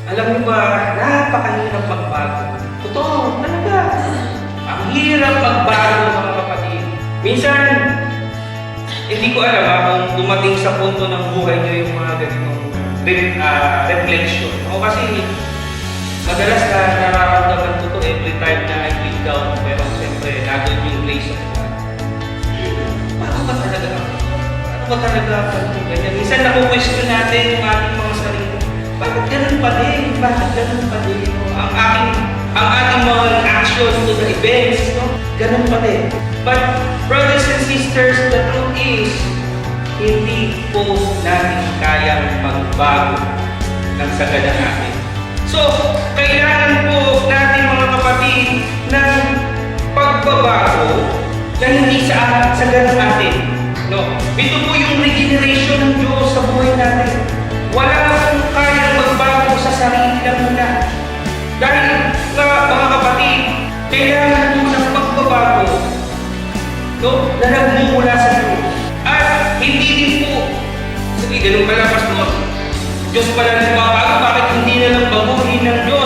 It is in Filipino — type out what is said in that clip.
Alam niyo ba, napakahirap magbago. Totoo, talaga. Ang hirap magbago, mga kapatid. Minsan, hindi ko alam kung dumating sa punto ng buhay niyo yung mga ganitong reflection. Ako kasi, madalas na nararamdaman ko to every time na I feel down. Pero siyempre, nandun yung grace of God. Paano ba talaga ako? Paano ba talaga ako ganyan? Minsan naku-question natin yung ating mga sarili. Bakit ganun pa din? Bakit ganun pa din? Ang ating mga actions to the events, no? Ganun pa din. But, brothers and sisters, the truth is, hindi po natin kayang magbago ng sagada natin. So, kailangan po natin mga kapatid ng pagbabago na hindi sa sagada natin. No? Ito po yung regeneration ng Diyos sa buhay natin. Wala akong kayang magbago sa sarili lang muna. Dahil mga kapatid, kailangan po ng pagbabago, no? Na nagmumula sa Diyos. At hindi din po, sige, ganun pala, Pastor. Diyos pala nagbabago, bakit hindi na lang baguhin ng Diyos